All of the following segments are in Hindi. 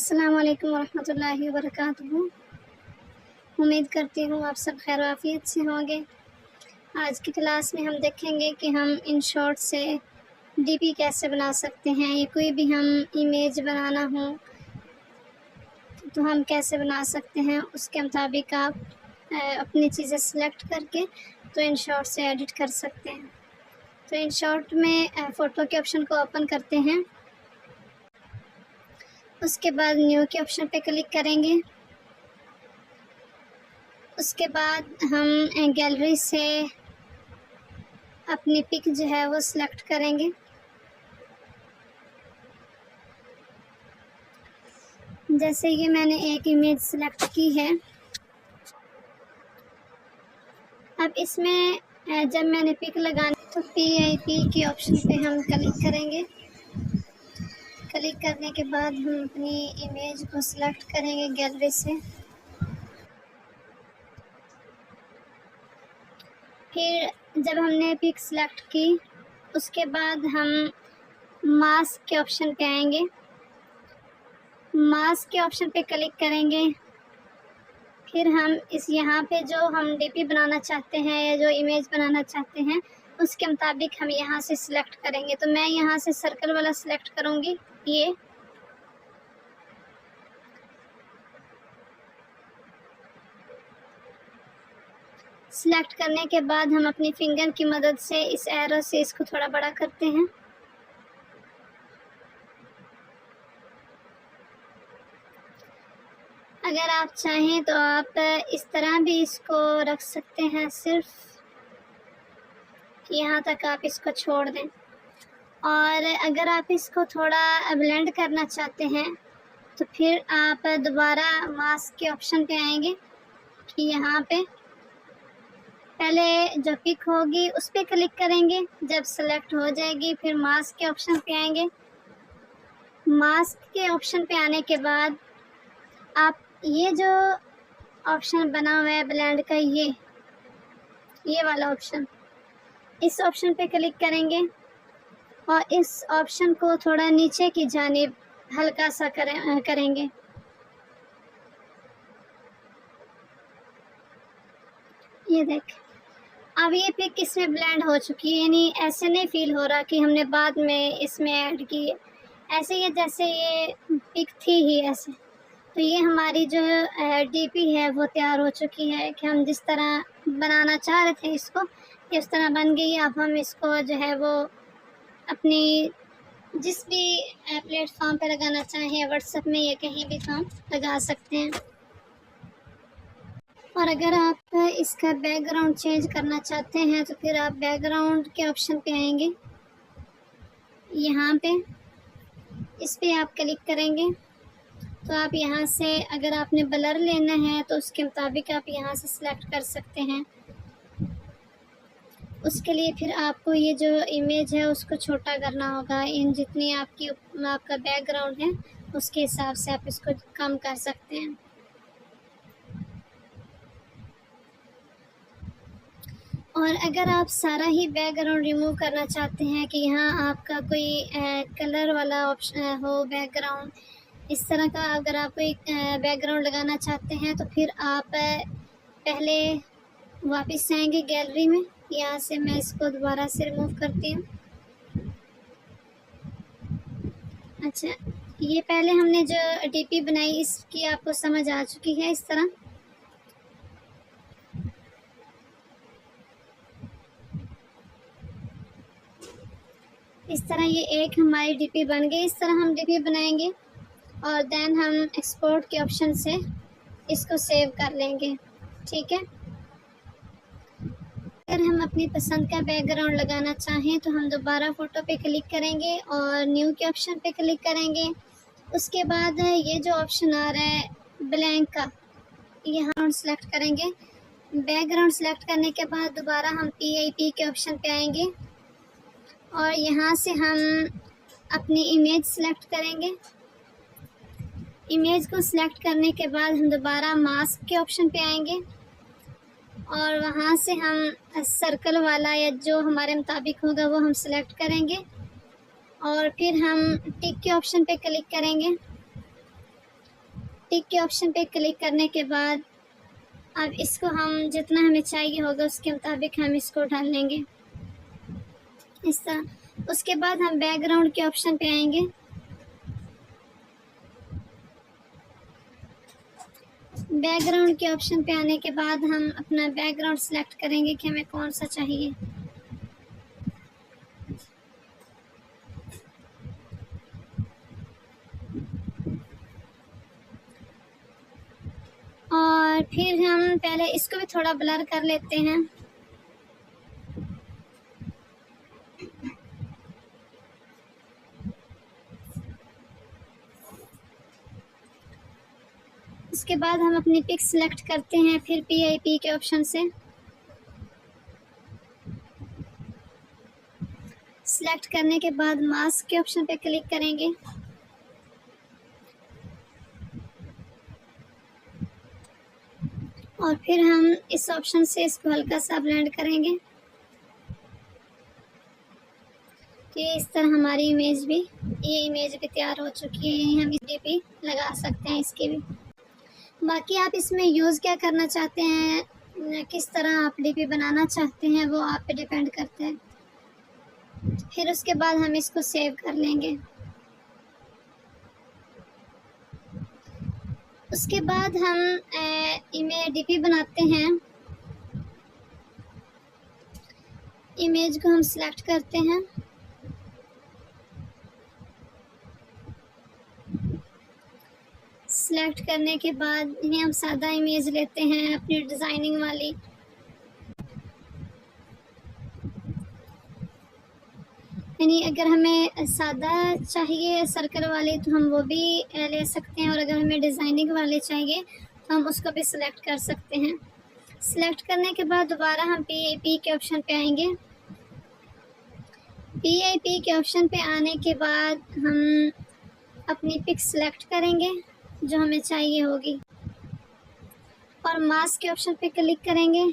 अस्सलाम वालेकुम वरहमतुल्लाहि वबरकातुहू। उम्मीद करती हूँ आप सब खैर आफियत से होंगे। आज की क्लास में हम देखेंगे कि हम इन शॉर्ट से डीपी कैसे बना सकते हैं, या कोई भी हम इमेज बनाना हो तो हम कैसे बना सकते हैं। उसके मुताबिक आप अपनी चीज़ें सेलेक्ट करके तो इन शॉर्ट से एडिट कर सकते हैं। तो इन शॉर्ट में फ़ोटो के ऑप्शन को ओपन करते हैं, उसके बाद न्यू के ऑप्शन पे क्लिक करेंगे। उसके बाद हम गैलरी से अपनी पिक जो है वो सिलेक्ट करेंगे। जैसे ये मैंने एक इमेज सिलेक्ट की है। अब इसमें जब मैंने पिक लगानी तो PIP के ऑप्शन पे हम क्लिक करेंगे। क्लिक करने के बाद हम अपनी इमेज को सिलेक्ट करेंगे गैलरी से। फिर जब हमने पिक सिलेक्ट की उसके बाद हम मास्क के ऑप्शन पे आएंगे। मास्क के ऑप्शन पे क्लिक करेंगे। फिर हम इस यहाँ पे जो हम डीपी बनाना चाहते हैं या जो इमेज बनाना चाहते हैं उसके मुताबिक हम यहाँ से सिलेक्ट करेंगे। तो मैं यहाँ से सर्कल वाला सिलेक्ट करूँगी। ये सिलेक्ट करने के बाद हम अपनी फिंगर की मदद से इस एरो से इसको थोड़ा बड़ा करते हैं। अगर आप चाहें तो आप इस तरह भी इसको रख सकते हैं, सिर्फ यहाँ तक आप इसको छोड़ दें। और अगर आप इसको थोड़ा ब्लेंड करना चाहते हैं तो फिर आप दोबारा मास्क के ऑप्शन पे आएंगे कि यहाँ पे पहले जो पिक होगी उस पर क्लिक करेंगे। जब सेलेक्ट हो जाएगी फिर मास्क के ऑप्शन पे आएंगे। मास्क के ऑप्शन पे आने के बाद आप ये जो ऑप्शन बना हुआ है ब्लेंड का, ये वाला ऑप्शन, इस ऑप्शन पे क्लिक करेंगे और इस ऑप्शन को थोड़ा नीचे की जानिब हल्का सा करेंगे। ये देख, अब ये पिक इसमें ब्लेंड हो चुकी है, यानी ऐसे नहीं फील हो रहा कि हमने बाद में इसमें ऐड की है। ऐसे ही जैसे ये पिक थी ही ऐसे। तो ये हमारी जो डीपी है वो तैयार हो चुकी है कि हम जिस तरह बनाना चाह रहे थे इसको, इस तरह बन गई। अब हम इसको जो है वो अपनी जिस भी प्लेटफॉर्म पे लगाना चाहें, व्हाट्सएप में या कहीं भी हम लगा सकते हैं। और अगर आप इसका बैकग्राउंड चेंज करना चाहते हैं तो फिर आप बैकग्राउंड के ऑप्शन पे आएंगे। यहाँ पे इस पे आप क्लिक करेंगे तो आप यहाँ से अगर आपने ब्लर लेना है तो उसके मुताबिक आप यहाँ से सिलेक्ट कर सकते हैं। उसके लिए फिर आपको ये जो इमेज है उसको छोटा करना होगा। इन जितनी आपका बैकग्राउंड है उसके हिसाब से आप इसको कम कर सकते हैं। और अगर आप सारा ही बैकग्राउंड रिमूव करना चाहते हैं कि यहाँ आपका कोई कलर वाला ऑप्शन हो बैकग्राउंड, इस तरह का अगर आप कोई बैकग्राउंड लगाना चाहते हैं तो फिर आप पहले वापस आएंगे गैलरी में। यहाँ से मैं इसको दोबारा से रिमूव करती हूँ। अच्छा, ये पहले हमने जो डीपी बनाई इसकी आपको समझ आ चुकी है। इस तरह ये एक हमारी डीपी बन गई। इस तरह हम डीपी बनाएंगे और देन हम एक्सपोर्ट के ऑप्शन से इसको सेव कर लेंगे। ठीक है। अगर हम अपनी पसंद का बैकग्राउंड लगाना चाहें तो हम दोबारा फ़ोटो पे क्लिक करेंगे और न्यू के ऑप्शन पे क्लिक करेंगे। उसके बाद ये जो ऑप्शन आ रहा है ब्लैंक का, यहाँ हम सेलेक्ट करेंगे। बैकग्राउंड सेलेक्ट करने के बाद दोबारा हम PIP के ऑप्शन पे आएंगे और यहाँ से हम अपनी इमेज सेलेक्ट करेंगे। इमेज को सिलेक्ट करने के बाद हम दोबारा मास्क के ऑप्शन पे आएंगे और वहाँ से हम सर्कल वाला या जो हमारे मुताबिक होगा वो हम सेलेक्ट करेंगे और फिर हम टिक के ऑप्शन पे क्लिक करेंगे। पिक के ऑप्शन पे क्लिक करने के बाद अब इसको हम जितना हमें चाहिए होगा उसके मुताबिक हम इसको डाल लेंगे इस तरह। उसके बाद हम बैकग्राउंड के ऑप्शन पे आएंगे। बैकग्राउंड के ऑप्शन पे आने के बाद हम अपना बैकग्राउंड सेलेक्ट करेंगे कि हमें कौन सा चाहिए। और फिर हम पहले इसको भी थोड़ा ब्लर कर लेते हैं। उसके बाद हम अपनी पिक सेलेक्ट करते हैं फिर PIP के ऑप्शन से। सेलेक्ट करने के बाद मास्क के ऑप्शन पे क्लिक करेंगे। और फिर हम इस ऑप्शन से इसको हल्का सा ब्लेंड करेंगे कि इस तरह हमारी इमेज भी तैयार हो चुकी है। हम इस पे लगा सकते हैं इसके भी। बाकी आप इसमें यूज़ क्या करना चाहते हैं, किस तरह आप DP बनाना चाहते हैं, वो आप पे डिपेंड करता है। फिर उसके बाद हम इसको सेव कर लेंगे। उसके बाद हम इमेज DP बनाते हैं। इमेज को हम सिलेक्ट करते हैं। सिलेक्ट करने के बाद इन्हें हम सादा इमेज लेते हैं अपनी डिज़ाइनिंग वाली। यानी अगर हमें सादा चाहिए सर्कल वाले तो हम वो भी ले सकते हैं, और अगर हमें डिज़ाइनिंग वाले चाहिए तो हम उसको भी सिलेक्ट कर सकते हैं। सिलेक्ट करने के बाद दोबारा हम PIP के ऑप्शन पे आएंगे। PIP के ऑप्शन पे आने के बाद हम अपनी पिक सिलेक्ट करेंगे जो हमें चाहिए होगी और मास्क के ऑप्शन पे क्लिक करेंगे।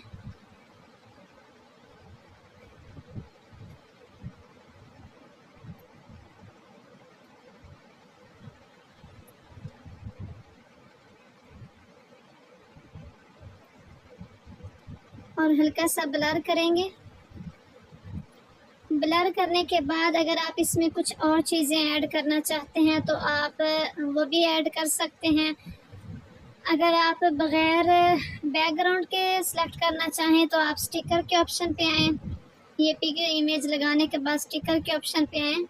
और हल्का सा ब्लर करेंगे। ब्लर करने के बाद अगर आप इसमें कुछ और चीज़ें ऐड करना चाहते हैं तो आप वो भी ऐड कर सकते हैं। अगर आप बग़ैर बैकग्राउंड के सिलेक्ट करना चाहें तो आप स्टिकर के ऑप्शन पे आएँ। ये पिक इमेज लगाने के बाद स्टिकर के ऑप्शन पे आएँ।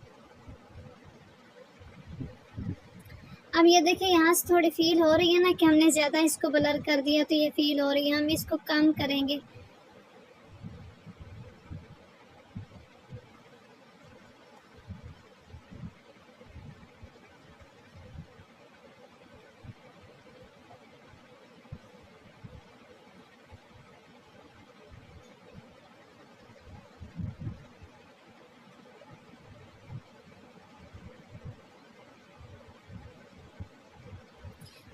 अब ये देखिए यहाँ से थोड़ी फील हो रही है ना कि हमने ज़्यादा इसको ब्लर कर दिया, तो ये फील हो रही है। हम इसको कम करेंगे।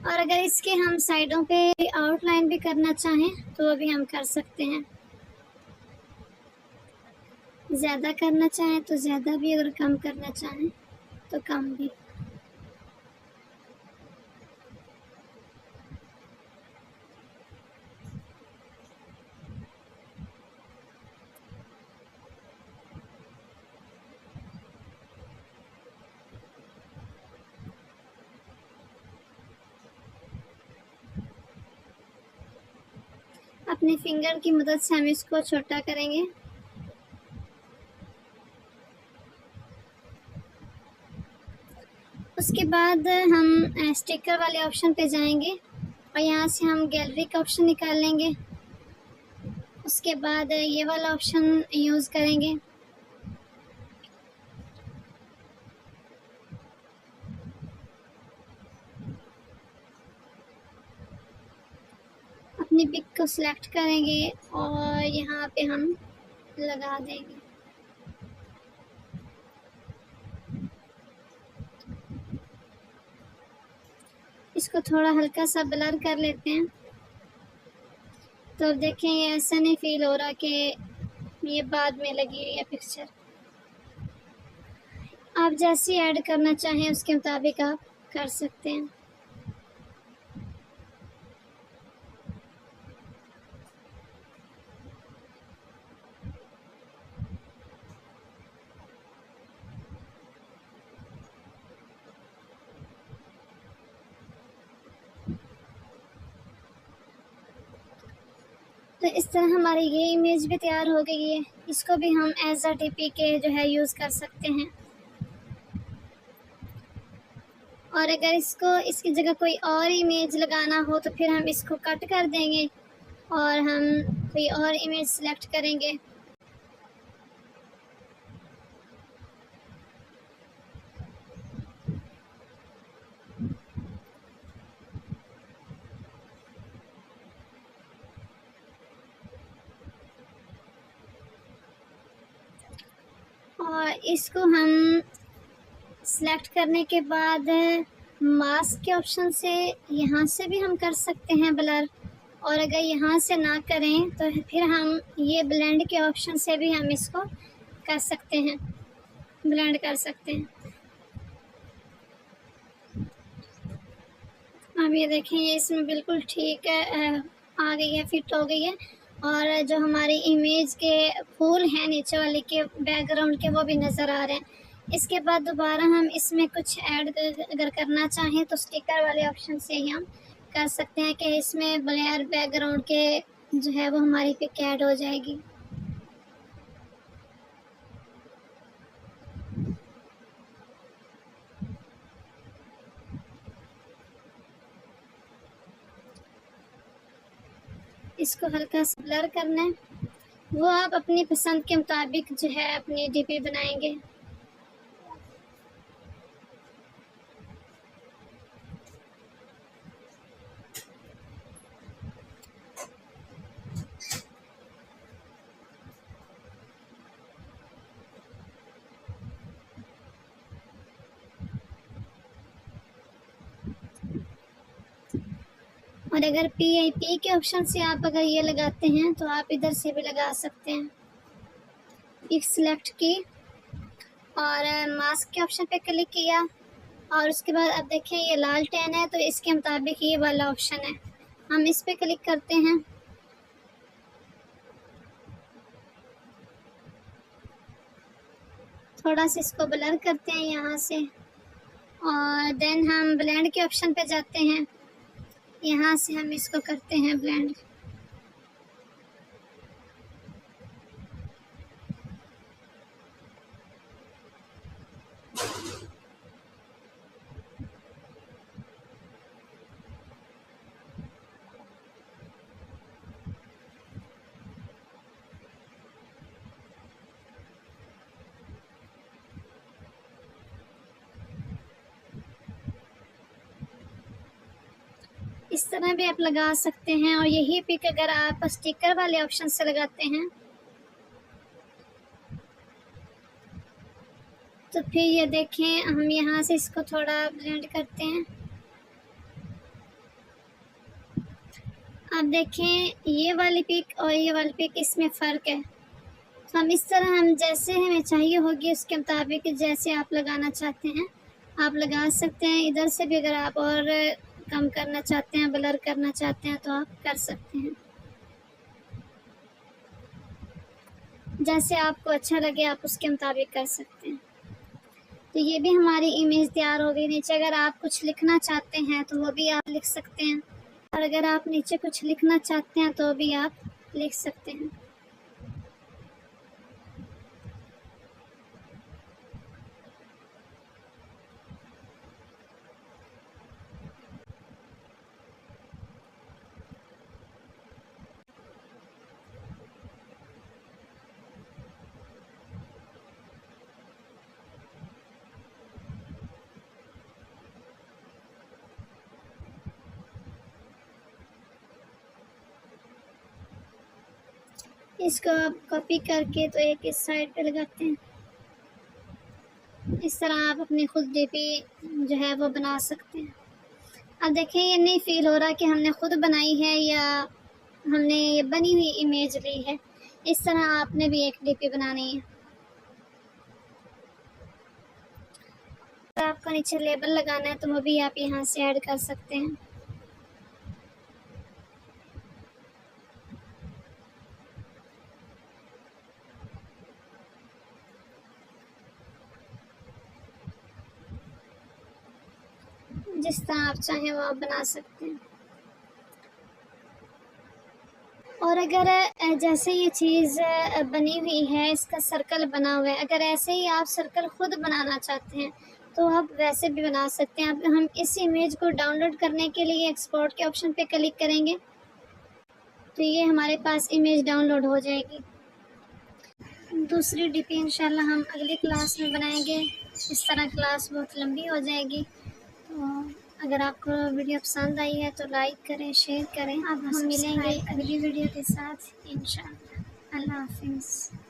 और अगर इसके हम साइडों पे आउटलाइन भी करना चाहें तो वो भी हम कर सकते हैं। ज़्यादा करना चाहें तो ज़्यादा भी, अगर कम करना चाहें तो कम भी। अपने फिंगर की मदद से हम इसको छोटा करेंगे। उसके बाद हम स्टिकर वाले ऑप्शन पे जाएंगे और यहाँ से हम गैलरी का ऑप्शन निकाल लेंगे। उसके बाद ये वाला ऑप्शन यूज़ करेंगे। अपनी पिक को सिलेक्ट करेंगे और यहाँ पे हम लगा देंगे। इसको थोड़ा हल्का सा ब्लर कर लेते हैं। तो अब देखें ये ऐसा नहीं फील हो रहा कि ये बाद में लगी हुई है पिक्चर। आप जैसे ऐड करना चाहें उसके मुताबिक आप कर सकते हैं। तो इस तरह हमारी ये इमेज भी तैयार हो गई है। इसको भी हम एज अ डीपी के जो है यूज़ कर सकते हैं। और अगर इसको इसकी जगह कोई और इमेज लगाना हो तो फिर हम इसको कट कर देंगे और हम कोई और इमेज सेलेक्ट करेंगे। और इसको हम सेलेक्ट करने के बाद मास्क के ऑप्शन से यहाँ से भी हम कर सकते हैं ब्लर। और अगर यहाँ से ना करें तो फिर हम ये ब्लेंड के ऑप्शन से भी हम इसको कर सकते हैं, ब्लेंड कर सकते हैं। अब ये देखें, ये इसमें बिल्कुल ठीक है, आ गई है, फिट हो गई है। और जो हमारी इमेज के फूल हैं नीचे वाले के बैकग्राउंड के, वो भी नज़र आ रहे हैं। इसके बाद दोबारा हम इसमें कुछ ऐड अगर करना चाहें तो स्टिकर वाले ऑप्शन से ही हम कर सकते हैं कि इसमें बगैर बैकग्राउंड के जो है वो हमारी पिक ऐड हो जाएगी। इसको हल्का सा ब्लर करना है, वो आप अपनी पसंद के मुताबिक जो है अपनी डीपी बनाएंगे। और अगर PIP के ऑप्शन से आप अगर ये लगाते हैं तो आप इधर से भी लगा सकते हैं। एक सिलेक्ट की और मास्क के ऑप्शन पे क्लिक किया और उसके बाद अब देखें ये लाल टैन है, तो इसके मुताबिक ये वाला ऑप्शन है, हम इस पे क्लिक करते हैं। थोड़ा सा इसको ब्लर करते हैं यहाँ से और देन हम ब्लेंड के ऑप्शन पे जाते हैं। यहाँ से हम इसको करते हैं ब्लेंड। इस तरह भी आप लगा सकते हैं। और यही पिक अगर आप स्टिकर वाले ऑप्शन से लगाते हैं तो फिर ये देखें, हम यहाँ से इसको थोड़ा ब्लेंड करते हैं। आप देखें ये वाली पिक और ये वाली पिक, इसमें फ़र्क है। तो हम इस तरह, हम जैसे हमें चाहिए होगी उसके मुताबिक जैसे आप लगाना चाहते हैं आप लगा सकते हैं। इधर से भी अगर आप और कम करना चाहते हैं, ब्लर करना चाहते हैं तो आप कर सकते हैं। जैसे आपको अच्छा लगे आप उसके मुताबिक कर सकते हैं। तो ये भी हमारी इमेज तैयार हो गई। नीचे अगर आप कुछ लिखना चाहते हैं तो वो भी आप लिख सकते हैं, और अगर आप नीचे कुछ लिखना चाहते हैं तो भी आप लिख सकते हैं। इसको आप कॉपी करके तो एक इस साइड पे लगाते हैं। इस तरह आप अपनी खुद डीपी जो है वो बना सकते हैं। अब देखें, ये नहीं फील हो रहा कि हमने खुद बनाई है या हमने ये बनी हुई इमेज ली है। इस तरह आपने भी एक डीपी बनानी है। अगर आपको नीचे लेबल लगाना है तो वो भी आप यहाँ से ऐड कर सकते हैं। जिस तरह आप चाहें वो आप बना सकते हैं। और अगर जैसे ये चीज़ बनी हुई है, इसका सर्कल बना हुआ है, अगर ऐसे ही आप सर्कल खुद बनाना चाहते हैं तो आप वैसे भी बना सकते हैं। अब हम इस इमेज को डाउनलोड करने के लिए एक्सपोर्ट के ऑप्शन पे क्लिक करेंगे तो ये हमारे पास इमेज डाउनलोड हो जाएगी। दूसरी डीपी इंशाल्लाह हम अगली क्लास में बनाएंगे। इस तरह क्लास बहुत लंबी हो जाएगी। तो अगर आपको वीडियो पसंद आई है तो लाइक करें, शेयर करें। अब हम मिलेंगे अगली वीडियो के साथ इंशाल्लाह। अल्लाह हाफिज़।